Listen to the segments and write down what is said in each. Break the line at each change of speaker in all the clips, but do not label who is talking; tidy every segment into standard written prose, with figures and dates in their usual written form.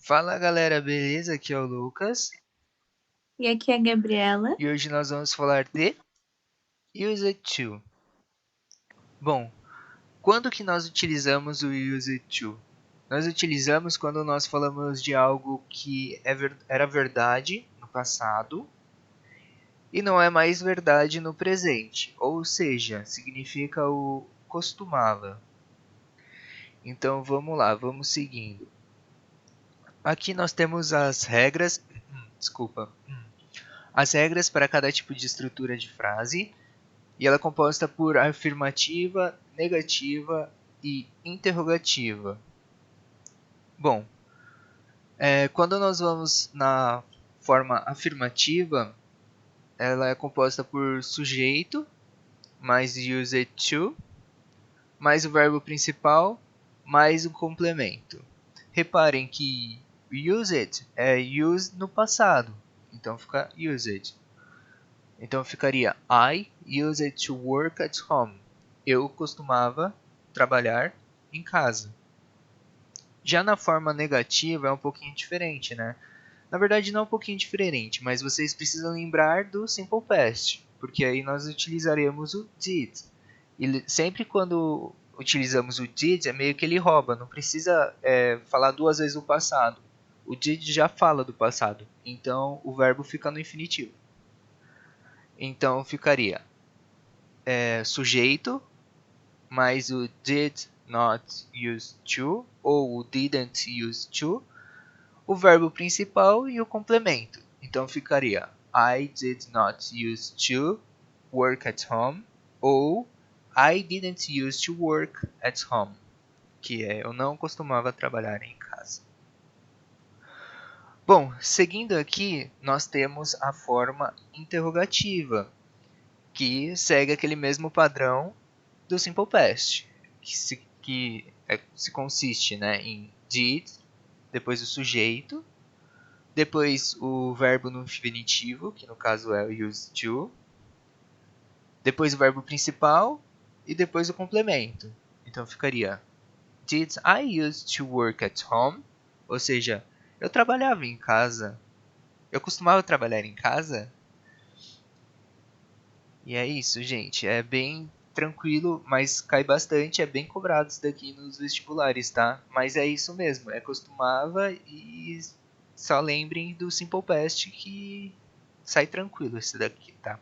Fala galera, beleza? Aqui é o Lucas
E aqui é a Gabriela.
e hoje nós vamos falar de Use It To. Bom, quando que nós utilizamos o Use It To? Nós utilizamos quando nós falamos de algo que era verdade no passado e não é mais verdade no presente, ou seja, significa o costumava. Então vamos lá, vamos seguindo. Aqui nós temos as regras, desculpa, as regras para cada tipo de estrutura de frase. E ela é composta por afirmativa, negativa e interrogativa. Bom, quando nós vamos na forma afirmativa, ela é composta por sujeito, mais use it to, mais o verbo principal, mais o complemento. Reparem que use it é use no passado, então fica use it. Então ficaria I used to work at home. Eu costumava trabalhar em casa. Já na forma negativa é um pouquinho diferente, né? Na verdade não é um pouquinho diferente, mas vocês precisam lembrar do simple past, porque aí nós utilizaremos o did. E sempre quando utilizamos o did é meio que ele rouba, não precisa falar duas vezes o passado. O did já fala do passado, então o verbo fica no infinitivo. Então ficaria sujeito mais o did not use to ou o didn't use to, o verbo principal e o complemento. Então ficaria I did not use to work at home ou I didn't use to work at home, que é eu não costumava trabalhar em casa. Bom, seguindo aqui, nós temos a forma interrogativa, que segue aquele mesmo padrão do Simple Past, que se consiste, né, em did, depois o sujeito, depois o verbo no infinitivo, que no caso é o used to, depois o verbo principal e depois o complemento. Então ficaria Did I used to work at home? Ou seja, eu trabalhava em casa. Eu costumava trabalhar em casa? E é isso, gente. É bem tranquilo, mas cai bastante. É bem cobrado isso daqui nos vestibulares, tá? Mas é isso mesmo. É costumava e só lembrem do Simple Past que sai tranquilo esse daqui, tá?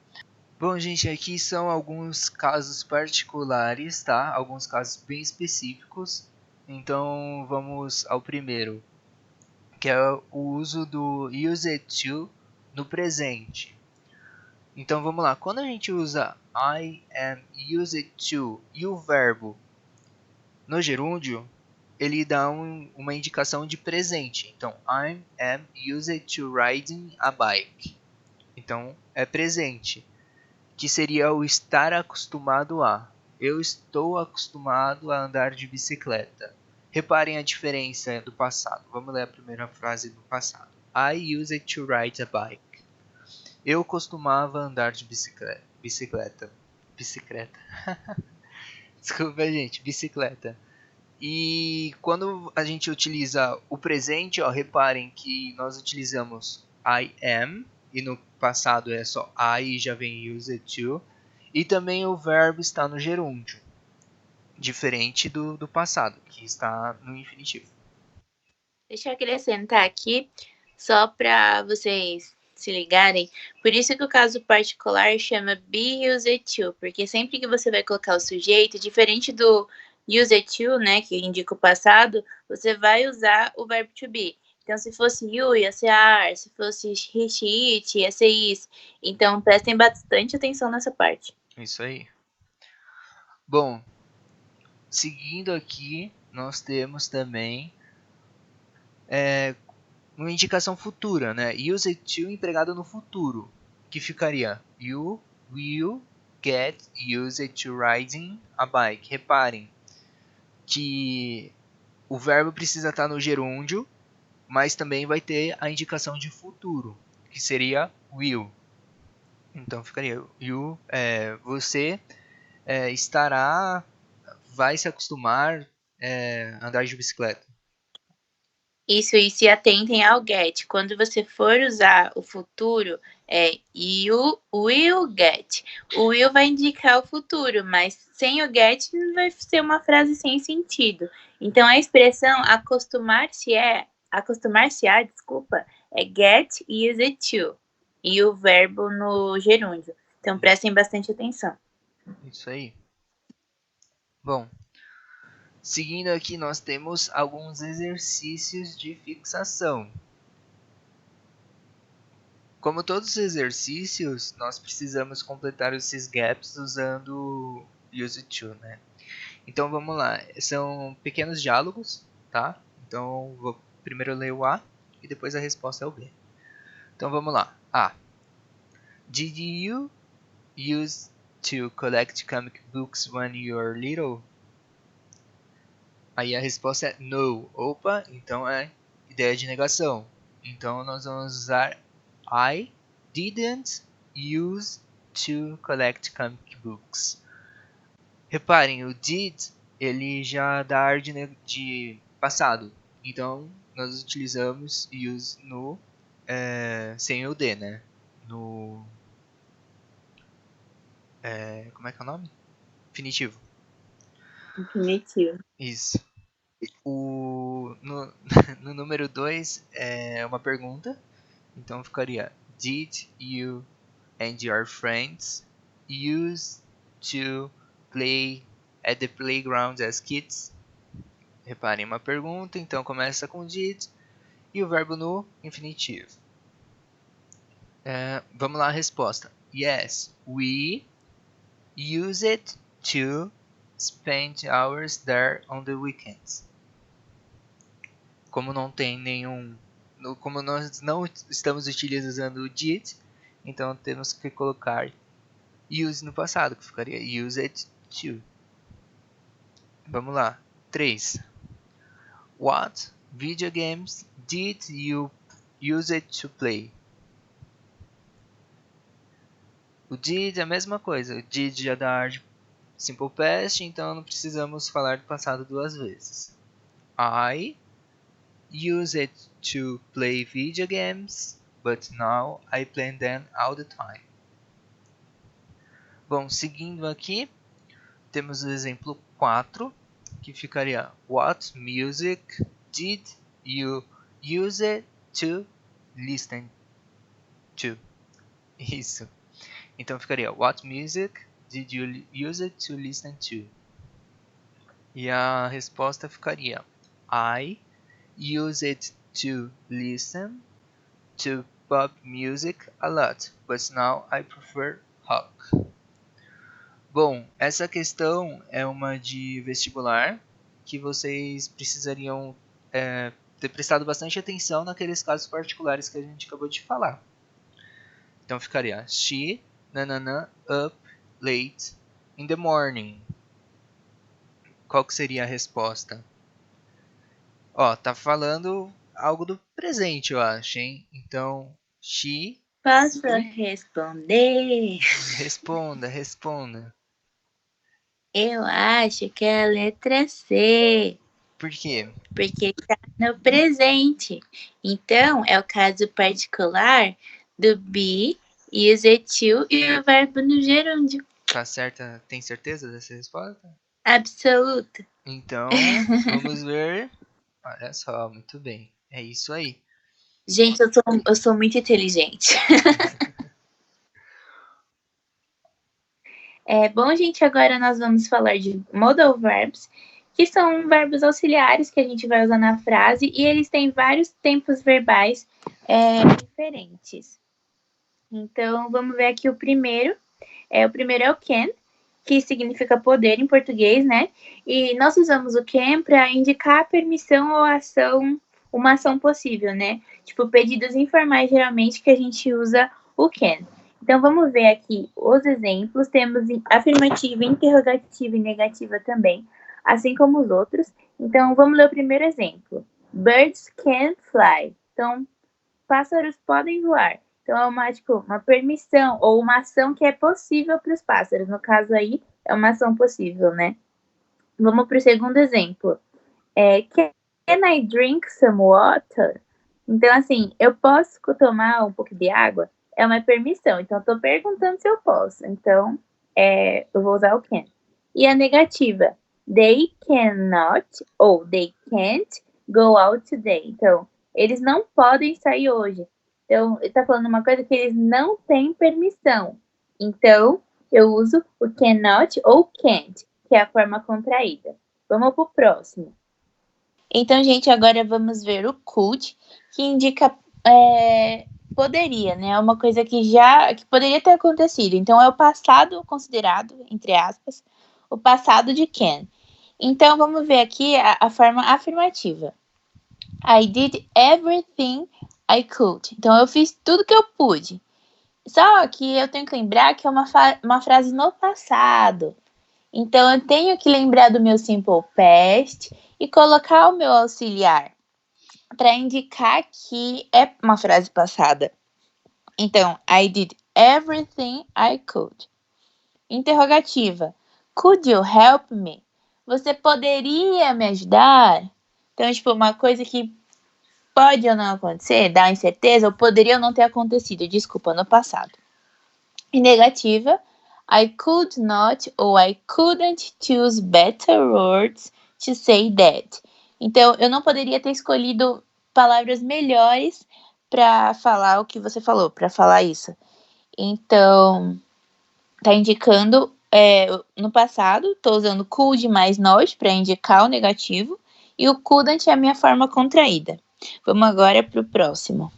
Bom, gente, aqui são alguns casos particulares, tá? Alguns casos bem específicos. Então vamos ao primeiro, que é o uso do use it to no presente. Então vamos lá, quando a gente usa I am used to e o verbo no gerúndio, ele dá uma indicação de presente. Então, I am used to riding a bike. Então, é presente, que seria o estar acostumado a. Eu estou acostumado a andar de bicicleta. Reparem a diferença do passado. Vamos ler a primeira frase do passado. I used to ride a bike. Eu costumava andar de bicicleta. Bicicleta. Desculpa, gente. Bicicleta. E quando a gente utiliza o presente, ó, reparem que nós utilizamos I am, e no passado é só I e já vem used to, e também o verbo está no gerúndio, diferente do passado, que está no infinitivo.
Deixa eu acrescentar aqui, só para vocês se ligarem. Por isso que o caso particular chama be used to, porque sempre que você vai colocar o sujeito, diferente do used to, né, que indica o passado, você vai usar o verbo to be. Então, se fosse you, ia ser are. Se fosse he, she, it, ia ser is. Então, prestem bastante atenção nessa parte.
Isso aí. Bom, seguindo aqui, nós temos também uma indicação futura, né? Use to empregado no futuro, que ficaria you will get used to riding a bike. Reparem que o verbo precisa estar no gerúndio, mas também vai ter a indicação de futuro, que seria will. Então ficaria you, você estará, vai se acostumar a andar de bicicleta.
Isso, e se atentem ao get. Quando você for usar o futuro, é you will get. O will vai indicar o futuro, mas sem o get vai ser uma frase sem sentido. Então a expressão acostumar-se a, desculpa, é get used to. E o verbo no gerúndio. Então prestem bastante atenção.
Isso aí. Bom, seguindo aqui nós temos alguns exercícios de fixação. Como todos os exercícios, nós precisamos completar esses gaps usando use to, né? Então vamos lá, são pequenos diálogos, tá? Então vou primeiro ler o A e depois a resposta é o B. Então vamos lá. A. Did you use to collect comic books when you were little? Aí a resposta é no. Opa, então é ideia de negação. Então nós vamos usar I didn't use to collect comic books. Reparem, o did ele já dá ar de passado. Então nós utilizamos use no sem o D, né? No como é que é o nome? Infinitivo.
Infinitivo.
Isso. No número 2 é uma pergunta. Então ficaria: Did you and your friends use to play at the playground as kids? Reparem, uma pergunta, então começa com did e o verbo no infinitivo. Vamos lá a resposta. Yes, we use it to spend hours there on the weekends. Como não tem nenhum... Como nós não estamos utilizando o did, então temos que colocar use no passado, que ficaria use it to. Vamos lá. 3. What video games did you use it to play? O did é a mesma coisa. O did já dá ar de simple past, então não precisamos falar do passado duas vezes. I use it to play video games, but now I play them all the time. Bom, seguindo aqui, temos o exemplo 4, que ficaria: What music did you use it to listen to? Isso. Então ficaria: What music did you use it to listen to? E a resposta ficaria: I use it to listen to pop music a lot, but now I prefer rock. Bom, essa questão é uma de vestibular que vocês precisariam ter prestado bastante atenção naqueles casos particulares que a gente acabou de falar. Então ficaria: She, nanana, up late in the morning. Qual que seria a resposta? Ó, tá falando algo do presente, eu acho, hein? Então, she...
Posso responder?
Responda.
Eu acho que é a letra C.
Por quê?
Porque está no presente. Então, é o caso particular do be, use to e o verbo no gerúndio.
Tá certa? Tem certeza dessa resposta?
Absoluta.
Então, vamos ver. Olha só, muito bem. É isso aí.
Gente, eu sou muito inteligente. Bom, gente, agora nós vamos falar de modal verbs, que são verbos auxiliares que a gente vai usar na frase, e eles têm vários tempos verbais diferentes. Então, vamos ver aqui o primeiro. O primeiro é o can, que significa poder em português, né? E nós usamos o can para indicar a permissão ou ação, uma ação possível, né? Tipo, pedidos informais, geralmente, que a gente usa o can. Então, vamos ver aqui os exemplos. Temos afirmativa, interrogativa e negativa também, assim como os outros. Então, vamos ler o primeiro exemplo. Birds can fly. Então, pássaros podem voar. Então, é uma permissão ou uma ação que é possível para os pássaros. No caso aí, é uma ação possível, né? Vamos para o segundo exemplo. Can I drink some water? Então, assim, eu posso tomar um pouco de água? É uma permissão. Então, eu tô perguntando se eu posso. Então, eu vou usar o can. E a negativa, they cannot ou they can't go out today. Então, eles não podem sair hoje. Então, ele tá falando uma coisa que eles não têm permissão. Então, eu uso o cannot ou can't, que é a forma contraída. Vamos pro próximo. Então, gente, agora vamos ver o could, que indica poderia, né? É uma coisa que poderia ter acontecido. Então, é o passado considerado, entre aspas, o passado de can. Então, vamos ver aqui a forma afirmativa. I did everything I could. Então, eu fiz tudo que eu pude. Só que eu tenho que lembrar que é uma frase no passado. Então, eu tenho que lembrar do meu simple past e colocar o meu auxiliar para indicar que é uma frase passada. Então, I did everything I could. Interrogativa. Could you help me? Você poderia me ajudar? Então, tipo, uma coisa que pode ou não acontecer, dá incerteza, ou poderia ou não ter acontecido, desculpa, no passado. E negativa, I could not ou I couldn't choose better words to say that. Então, eu não poderia ter escolhido palavras melhores para falar o que você falou, para falar isso. Então, tá indicando no passado, tô usando could mais not para indicar o negativo, e o couldn't é a minha forma contraída. Vamos agora para o próximo.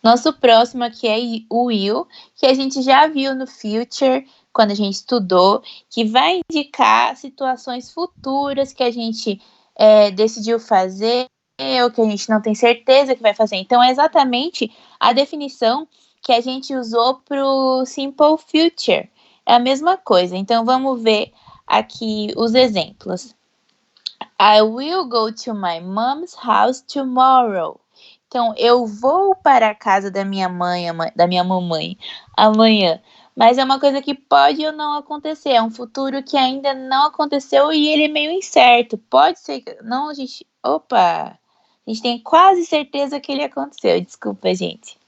Nosso próximo aqui é o will, que a gente já viu no future, quando a gente estudou, que vai indicar situações futuras que a gente decidiu fazer ou que a gente não tem certeza que vai fazer. Então, é exatamente a definição que a gente usou para o simple future. É a mesma coisa. Então, vamos ver aqui os exemplos. I will go to my mom's house tomorrow. Então, eu vou para a casa da minha mamãe amanhã. Mas é uma coisa que pode ou não acontecer. É um futuro que ainda não aconteceu e ele é meio incerto. Pode ser que... Não, gente... Opa! A gente tem quase certeza que ele aconteceu. Desculpa, gente.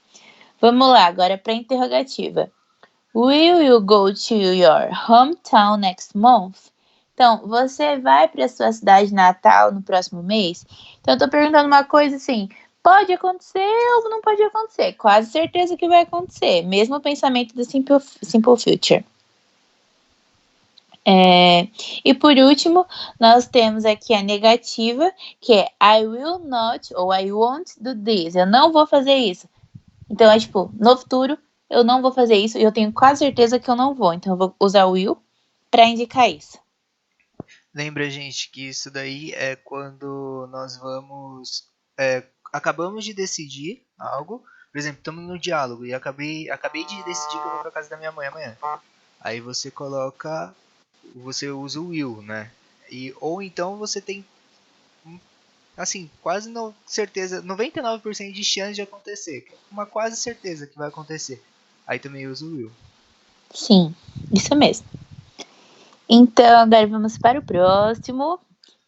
Vamos lá, agora para a interrogativa. Will you go to your hometown next month? Então, você vai para a sua cidade natal no próximo mês? Então, eu tô perguntando uma coisa assim, pode acontecer ou não pode acontecer? Quase certeza que vai acontecer. Mesmo o pensamento do simple future. E por último, nós temos aqui a negativa, que é I will not ou I won't do this. Eu não vou fazer isso. Então, é tipo, no futuro, eu não vou fazer isso e eu tenho quase certeza que eu não vou. Então, eu vou usar o will para indicar isso.
Lembra, gente, que isso daí é quando nós vamos... acabamos de decidir algo. Por exemplo, estamos no diálogo e acabei de decidir que eu vou para casa da minha mãe amanhã. Aí você usa o will, né? Ou então você tem, assim, quase certeza, 99% de chance de acontecer. Uma quase certeza que vai acontecer. Aí também usa o will.
Sim, isso mesmo. Então, agora vamos para o próximo,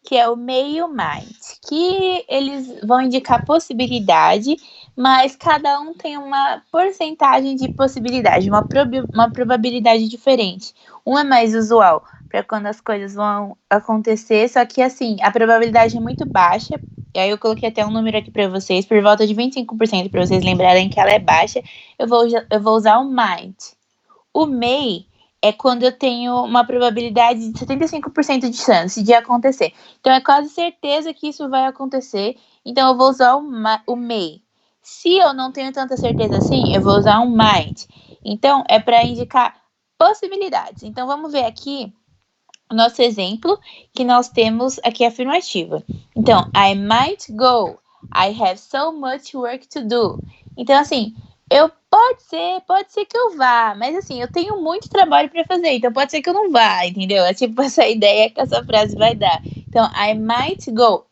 que é o may e o might, que eles vão indicar possibilidade, mas cada um tem uma porcentagem de possibilidade, uma probabilidade diferente. Um é mais usual para quando as coisas vão acontecer, só que assim, a probabilidade é muito baixa, e aí eu coloquei até um número aqui para vocês, por volta de 25%, para vocês lembrarem que ela é baixa, eu vou usar o might. O may é quando eu tenho uma probabilidade de 75% de chance de acontecer. Então, é quase certeza que isso vai acontecer. Então, eu vou usar o may. Se eu não tenho tanta certeza assim, eu vou usar um might. Então, é para indicar possibilidades. Então, vamos ver aqui o nosso exemplo, que nós temos aqui a afirmativa. Então, I might go. I have so much work to do. Então, assim, pode ser que eu vá, mas assim, eu tenho muito trabalho para fazer, então pode ser que eu não vá, entendeu? É tipo essa ideia que essa frase vai dar. Então, I might go.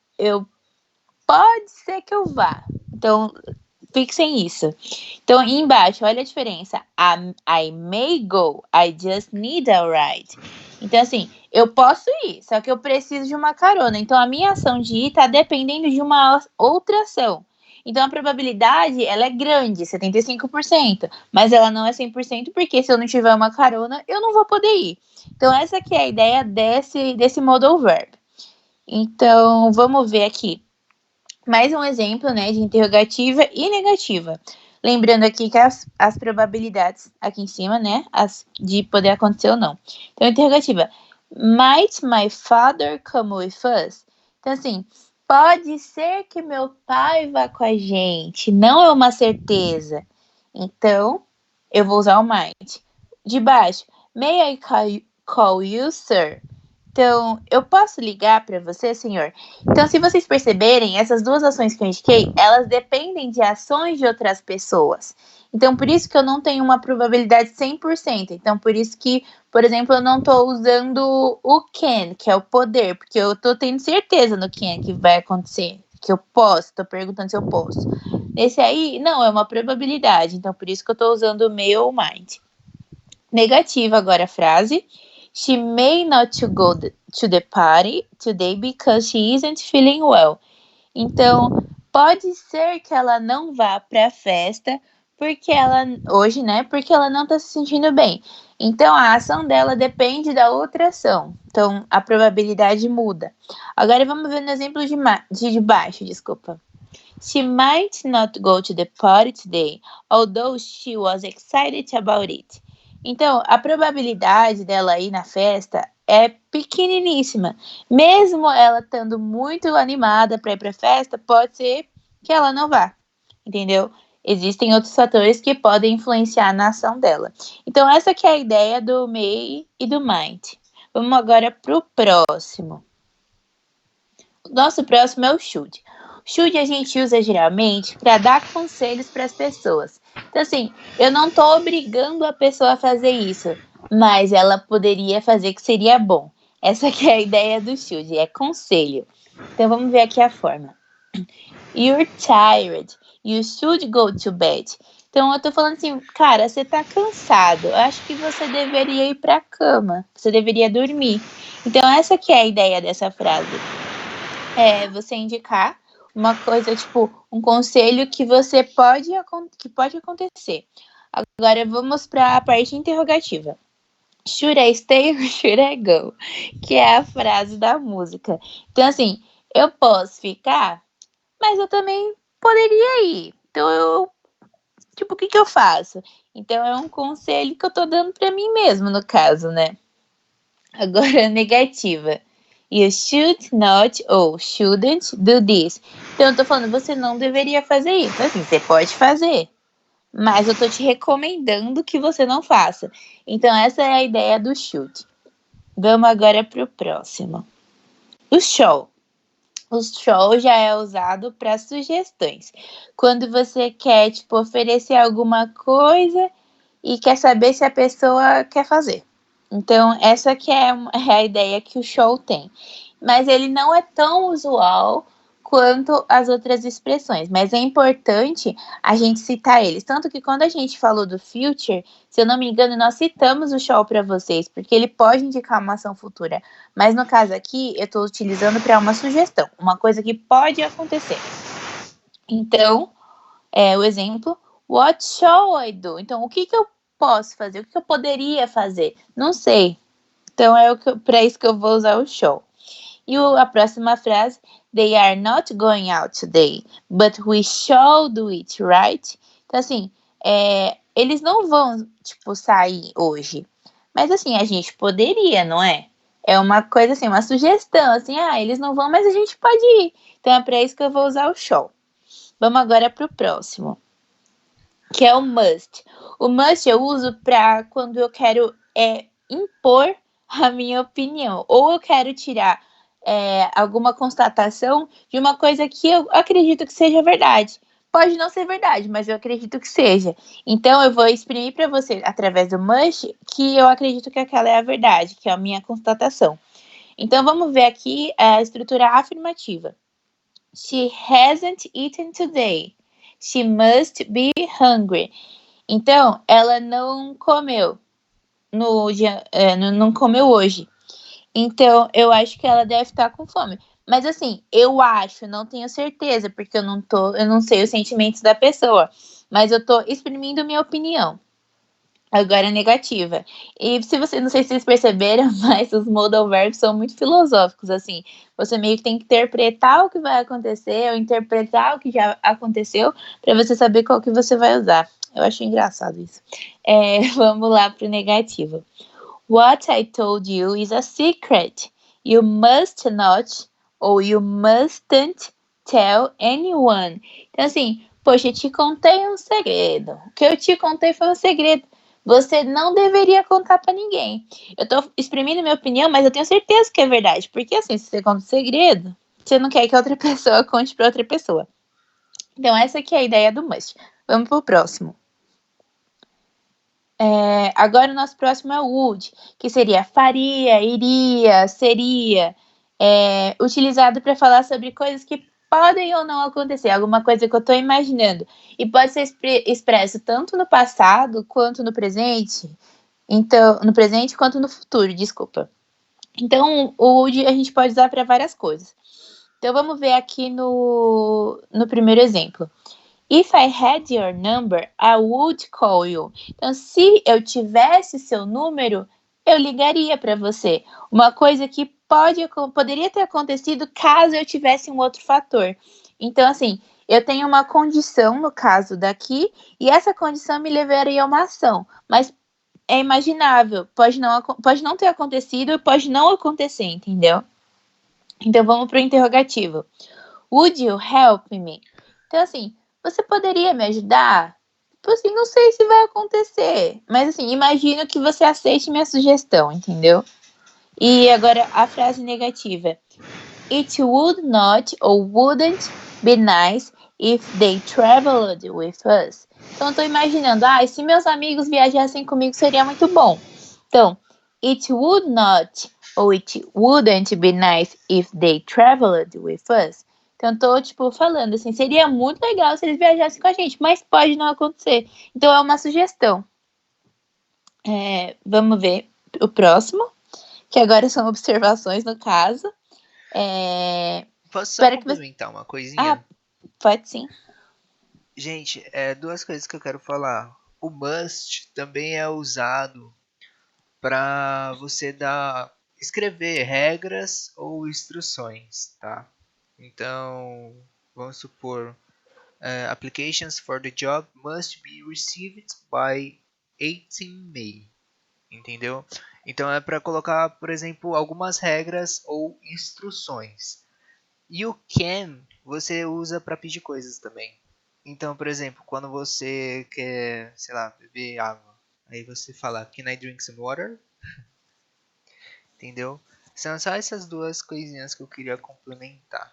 Pode ser que eu vá. Então, fixem isso. Então, embaixo, olha a diferença. I may go. I just need a ride. Então, assim, eu posso ir, só que eu preciso de uma carona. Então, a minha ação de ir está dependendo de uma outra ação. Então, a probabilidade, ela é grande, 75%, mas ela não é 100%, porque se eu não tiver uma carona, eu não vou poder ir. Então, essa aqui é a ideia desse modal verb. Então, vamos ver aqui. Mais um exemplo, né, de interrogativa e negativa. Lembrando aqui que as probabilidades aqui em cima, né, as de poder acontecer ou não. Então, interrogativa. Might my father come with us? Então, assim, pode ser que meu pai vá com a gente. Não é uma certeza. Então, eu vou usar o might. De baixo. May I call you, sir? Então, eu posso ligar para você, senhor? Então, se vocês perceberem, essas duas ações que eu indiquei, elas dependem de ações de outras pessoas. Então, por isso que eu não tenho uma probabilidade 100%. Então, por isso que, por exemplo, eu não estou usando o can, que é o poder, porque eu estou tendo certeza no can que vai acontecer, que eu posso, estou perguntando se eu posso. Nesse aí, não, é uma probabilidade. Então, por isso que eu estou usando o may ou might. Negativa agora a frase. She may not go to the party today because she isn't feeling well. Então, pode ser que ela não vá para a festa porque ela hoje, né? Porque ela não está se sentindo bem. Então, a ação dela depende da outra ação. Então, a probabilidade muda. Agora, vamos ver no exemplo de baixo, desculpa. She might not go to the party today, although she was excited about it. Então, a probabilidade dela ir na festa é pequeniníssima. Mesmo ela estando muito animada para ir para a festa, pode ser que ela não vá, entendeu? Existem outros fatores que podem influenciar na ação dela. Então, essa que é a ideia do may e do might. Vamos agora para o próximo. O nosso próximo é o should. Should a gente usa geralmente para dar conselhos para as pessoas. Então, assim, eu não estou obrigando a pessoa a fazer isso, mas ela poderia fazer que seria bom. Essa que é a ideia do should, é conselho. Então, vamos ver aqui a forma. You're tired. You should go to bed. Então, eu tô falando assim, cara, você tá cansado. Eu acho que você deveria ir pra cama. Você deveria dormir. Então, essa que é a ideia dessa frase. É você indicar uma coisa, tipo, um conselho que você pode acontecer. Agora vamos para a parte interrogativa. Should I stay or should I go? Que é a frase da música. Então, assim, eu posso ficar, mas eu também poderia ir. Então, tipo, o que eu faço? Então, é um conselho que eu tô dando para mim mesmo, no caso, né? Agora, negativa. You should not ou shouldn't do this. Então, eu tô falando, você não deveria fazer isso. Então, assim, você pode fazer, mas eu tô te recomendando que você não faça. Então, essa é a ideia do should. Vamos agora pro próximo. O shall. O shall já é usado para sugestões. Quando você quer, tipo, oferecer alguma coisa e quer saber se a pessoa quer fazer. Então, essa que é a ideia que o shall tem. Mas ele não é tão usual quanto as outras expressões. Mas é importante a gente citar eles. Tanto que quando a gente falou do future, se eu não me engano, nós citamos o shall para vocês, porque ele pode indicar uma ação futura. Mas no caso aqui, eu estou utilizando para uma sugestão, uma coisa que pode acontecer. Então, o exemplo, what shall I do? Então, o que eu posso fazer? O que eu poderia fazer? Não sei. Então, para isso que eu vou usar o shall. E a próxima frase, they are not going out today, but we shall do it, right? Então, assim, eles não vão, tipo, sair hoje. Mas, assim, a gente poderia, não é? É uma coisa, assim, uma sugestão, assim, eles não vão, mas a gente pode ir. Então, é para isso que eu vou usar o shall. Vamos agora para o próximo, que é o must. O must eu uso para quando eu quero impor a minha opinião, ou eu quero tirar alguma constatação de uma coisa que eu acredito que seja verdade. Pode não ser verdade, mas eu acredito que seja. Então, eu vou exprimir para você, através do must, que eu acredito que aquela é a verdade, que é a minha constatação. Então, vamos ver aqui a estrutura afirmativa. She hasn't eaten today. She must be hungry. Então, ela não comeu não comeu hoje. Então, eu acho que ela deve estar com fome. Mas assim, eu acho, não tenho certeza, porque eu não sei os sentimentos da pessoa. Mas eu tô exprimindo minha opinião. Agora negativa. E se você, não sei se vocês perceberam, mas os modal verbs são muito filosóficos, assim. Você meio que tem que interpretar o que vai acontecer, ou interpretar o que já aconteceu, para você saber qual que você vai usar. Eu acho engraçado isso. Vamos lá pro negativo. What I told you is a secret. You must not, ou you mustn't tell anyone. Então, assim, poxa, eu te contei um segredo. O que eu te contei foi um segredo. Você não deveria contar pra ninguém. Eu tô exprimindo minha opinião, mas eu tenho certeza que é verdade. Porque, assim, se você conta um segredo, você não quer que outra pessoa conte pra outra pessoa. Então, essa aqui é a ideia do must. Vamos pro próximo. Agora o nosso próximo é o would, que seria faria, iria, seria, utilizado para falar sobre coisas que podem ou não acontecer, alguma coisa que eu estou imaginando. E pode ser expresso tanto no passado quanto no presente. Então, no presente quanto no futuro, desculpa. Então, o would a gente pode usar para várias coisas. Então, vamos ver aqui no primeiro exemplo. If I had your number, I would call you. Então, se eu tivesse seu número, eu ligaria para você. Uma coisa que poderia ter acontecido caso eu tivesse um outro fator. Então, assim, eu tenho uma condição no caso daqui, e essa condição me levaria a uma ação. Mas é imaginável, pode não ter acontecido e pode não acontecer, entendeu? Então, vamos para o interrogativo. Would you help me? Então, assim, você poderia me ajudar? Tipo assim, não sei se vai acontecer, mas assim, imagino que você aceite minha sugestão, entendeu? E agora a frase negativa. It would not or wouldn't be nice if they traveled with us. Então, eu tô imaginando, se meus amigos viajassem comigo seria muito bom. Então, it would not or it wouldn't be nice if they traveled with us. Então, tô, tipo, falando assim, seria muito legal se eles viajassem com a gente, mas pode não acontecer. Então, é uma sugestão. Vamos ver o próximo, que agora são observações no caso.
Posso só complementar uma coisinha?
Pode sim.
Gente, duas coisas que eu quero falar. O must também é usado para você escrever regras ou instruções, tá? Então, vamos supor, applications for the job must be received by 18 May, entendeu? Então é para colocar, por exemplo, algumas regras ou instruções. E o can você usa para pedir coisas também. Então, por exemplo, quando você quer, sei lá, beber água, aí você fala, can I drink some water? Entendeu? São só essas duas coisinhas que eu queria complementar.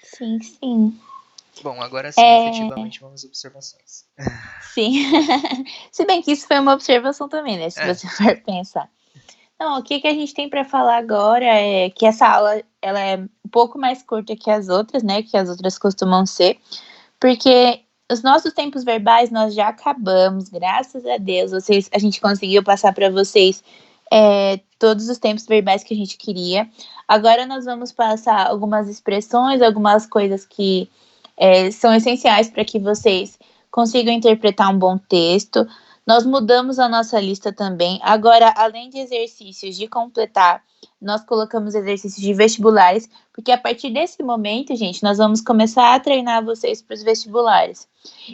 Sim, sim.
Bom, agora sim, efetivamente, vamos às observações.
Sim. Se bem que isso foi uma observação também, né? Se você for pensar. Não, o que a gente tem para falar agora é que essa aula ela é um pouco mais curta que as outras, né? Que as outras costumam ser. Porque os nossos tempos verbais nós já acabamos, graças a Deus. A gente conseguiu passar para vocês todos os tempos verbais que a gente queria. Agora nós vamos passar algumas expressões, algumas coisas que são essenciais para que vocês consigam interpretar um bom texto. Nós mudamos a nossa lista também. Agora, além de exercícios de completar, nós colocamos exercícios de vestibulares, porque a partir desse momento, gente, nós vamos começar a treinar vocês para os vestibulares.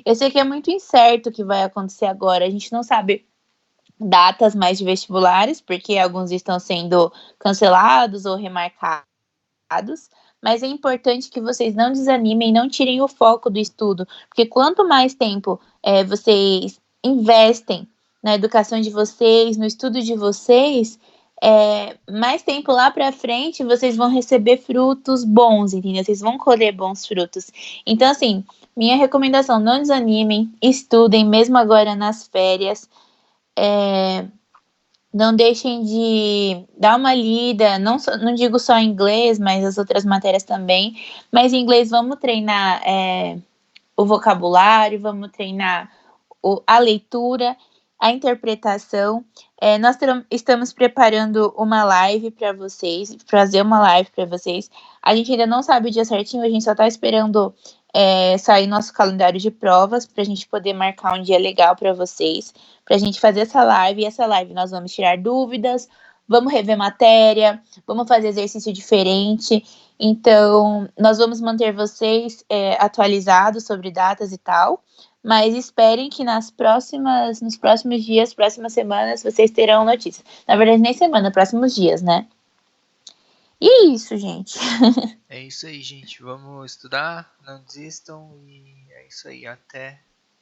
Eu sei que é muito incerto o que vai acontecer agora, a gente não sabe datas mais de vestibulares, porque alguns estão sendo cancelados ou remarcados, mas é importante que vocês não desanimem, não tirem o foco do estudo, porque quanto mais tempo vocês investem na educação de vocês, no estudo de vocês, mais tempo lá para frente vocês vão receber frutos bons, entendeu? Vocês vão colher bons frutos. Então, assim, minha recomendação, não desanimem, estudem, mesmo agora nas férias, não deixem de dar uma lida, não digo só em inglês, mas as outras matérias também. Mas em inglês vamos treinar o vocabulário, vamos treinar a leitura. a interpretação. Nós estamos preparando uma live para vocês, fazer uma live para vocês. A gente ainda não sabe o dia certinho, a gente só está esperando sair nosso calendário de provas para a gente poder marcar um dia legal para vocês, para a gente fazer essa live. E essa live nós vamos tirar dúvidas, vamos rever matéria, vamos fazer exercício diferente. Então, nós vamos manter vocês atualizados sobre datas e tal. Mas esperem que nos próximos dias, próximas semanas, vocês terão notícias. Na verdade, nem semana, próximos dias, né? E é isso, gente.
É isso aí, gente. Vamos estudar, não desistam e é isso aí. Até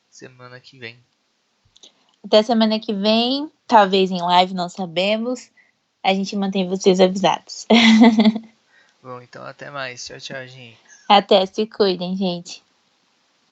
semana que vem.
Até semana que vem, talvez em live, não sabemos. A gente mantém vocês avisados.
Bom, então até mais. Tchau, tchau, gente.
Até, se cuidem, gente.